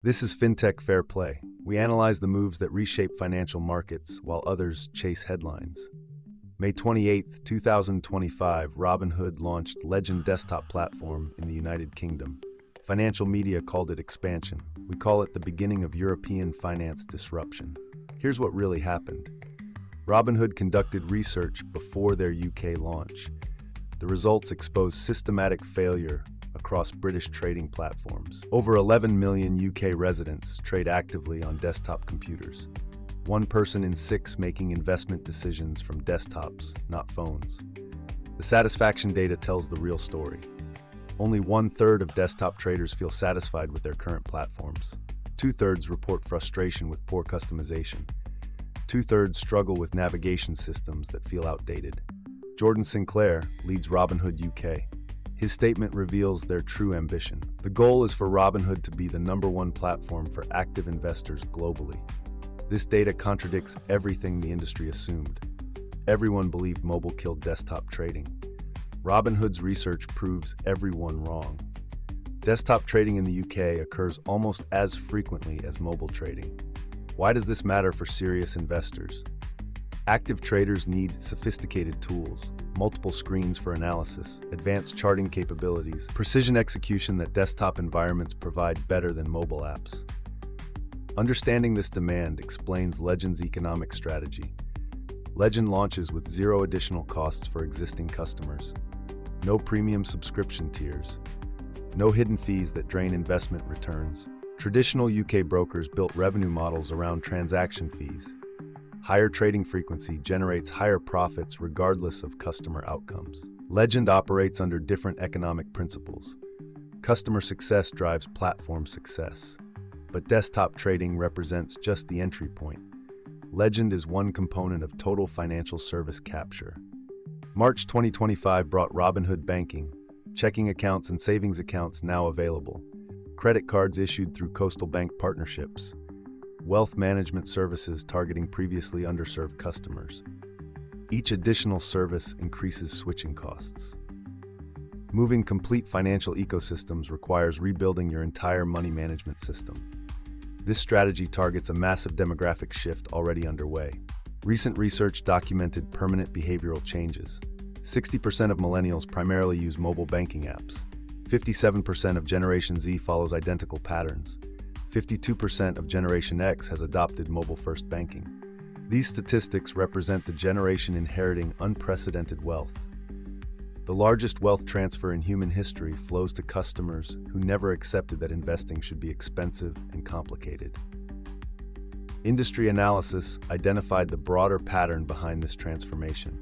This is Fintech Fair Play. We analyze the moves that reshape financial markets while others chase headlines. May 28, 2025, Robinhood launched Legend desktop platform in the United Kingdom. Financial media called it expansion. We call it the beginning of European finance disruption. Here's what really happened. Robinhood conducted research before their UK launch. The results exposed systematic failure across British trading platforms. Over 11 million UK residents trade actively on desktop computers. One person in six making investment decisions from desktops, not phones. The satisfaction data tells the real story. Only 1/3 of desktop traders feel satisfied with their current platforms. 2/3 report frustration with poor customization. 2/3 struggle with navigation systems that feel outdated. Jordan Sinclair leads Robinhood UK. His statement reveals their true ambition. The goal is for Robinhood to be the #1 platform for active investors globally. This data contradicts everything the industry assumed. Everyone believed mobile killed desktop trading. Robinhood's research proves everyone wrong. Desktop trading in the UK occurs almost as frequently as mobile trading. Why does this matter for serious investors? Active traders need sophisticated tools, multiple screens for analysis, advanced charting capabilities, precision execution that desktop environments provide better than mobile apps. Understanding this demand explains Legend's economic strategy. Legend launches with zero additional costs for existing customers, no premium subscription tiers, no hidden fees that drain investment returns. Traditional UK brokers built revenue models around transaction fees. Higher trading frequency generates higher profits regardless of customer outcomes. Legend operates under different economic principles. Customer success drives platform success. But desktop trading represents just the entry point. Legend is one component of total financial service capture. March 2025 brought Robinhood banking, checking accounts and savings accounts now available, credit cards issued through coastal bank partnerships, wealth management services targeting previously underserved customers. Each additional service increases switching costs. Moving complete financial ecosystems requires rebuilding your entire money management system. This strategy targets a massive demographic shift already underway. Recent research documented permanent behavioral changes. 60% of millennials primarily use mobile banking apps. 57% of Generation Z follows identical patterns. 52% of Generation X has adopted mobile-first banking. These statistics represent the generation inheriting unprecedented wealth. The largest wealth transfer in human history flows to customers who never accepted that investing should be expensive and complicated. Industry analysis identified the broader pattern behind this transformation.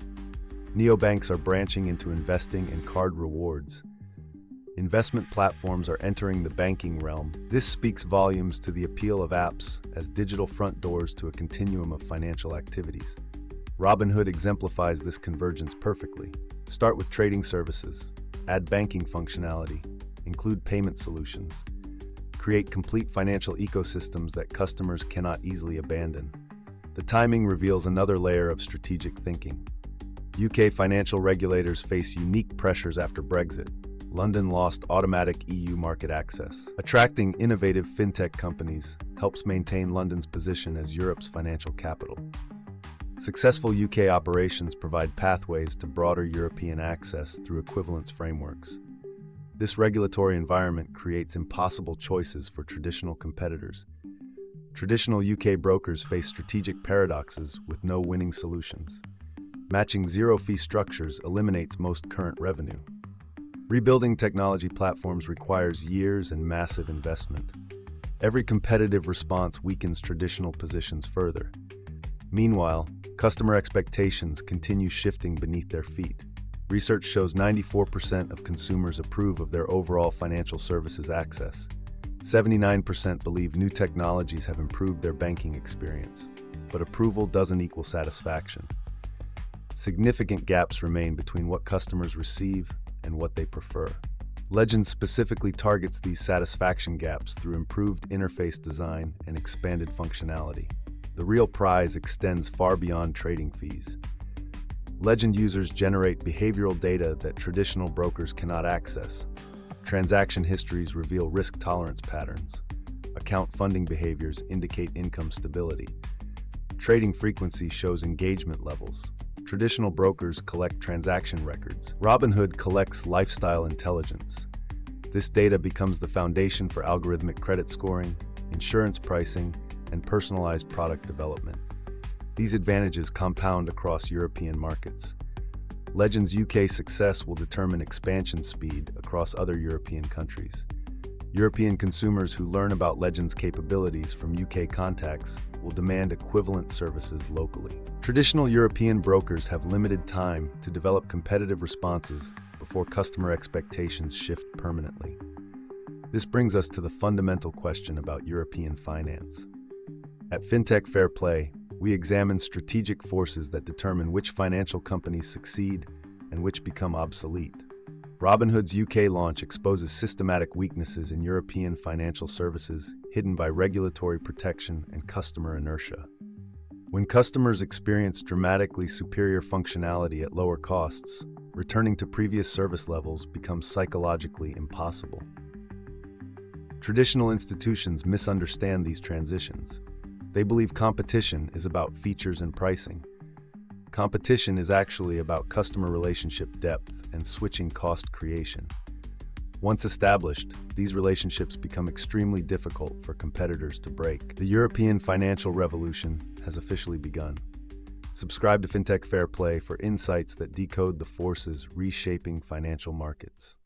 Neobanks are branching into investing and card rewards. Investment platforms are entering the banking realm. This speaks volumes to the appeal of apps as digital front doors to a continuum of financial activities. Robinhood exemplifies this convergence perfectly. Start with trading services, add banking functionality, include payment solutions, create complete financial ecosystems that customers cannot easily abandon. The timing reveals another layer of strategic thinking. UK financial regulators face unique pressures after Brexit. London lost automatic EU market access. Attracting innovative fintech companies helps maintain London's position as Europe's financial capital. Successful UK operations provide pathways to broader European access through equivalence frameworks. This regulatory environment creates impossible choices for traditional competitors. Traditional UK brokers face strategic paradoxes with no winning solutions. Matching zero-fee structures eliminates most current revenue. Rebuilding technology platforms requires years and massive investment. Every competitive response weakens traditional positions further. Meanwhile, customer expectations continue shifting beneath their feet. Research shows 94% of consumers approve of their overall financial services access. 79% believe new technologies have improved their banking experience, but approval doesn't equal satisfaction. Significant gaps remain between what customers receive and what they prefer. Legend specifically targets these satisfaction gaps through improved interface design and expanded functionality. The real prize extends far beyond trading fees. Legend users generate behavioral data that traditional brokers cannot access. Transaction histories reveal risk tolerance patterns. A account funding behaviors indicate income stability. Trading frequency shows engagement levels. Traditional brokers collect transaction records. Robinhood collects lifestyle intelligence. This data becomes the foundation for algorithmic credit scoring, insurance pricing, and personalized product development. These advantages compound across European markets. Legend's UK success will determine expansion speed across other European countries. European consumers who learn about Legend's capabilities from UK contacts will demand equivalent services locally. Traditional European brokers have limited time to develop competitive responses before customer expectations shift permanently. This brings us to the fundamental question about European finance. At Fintech Fair Play, we examine strategic forces that determine which financial companies succeed and which become obsolete. Robinhood's UK launch exposes systematic weaknesses in European financial services hidden by regulatory protection and customer inertia. When customers experience dramatically superior functionality at lower costs, returning to previous service levels becomes psychologically impossible. Traditional institutions misunderstand these transitions. They believe competition is about features and pricing. Competition is actually about customer relationship depth and switching cost creation. Once established, these relationships become extremely difficult for competitors to break. The European financial revolution has officially begun. Subscribe to Fintech Fair Play for insights that decode the forces reshaping financial markets.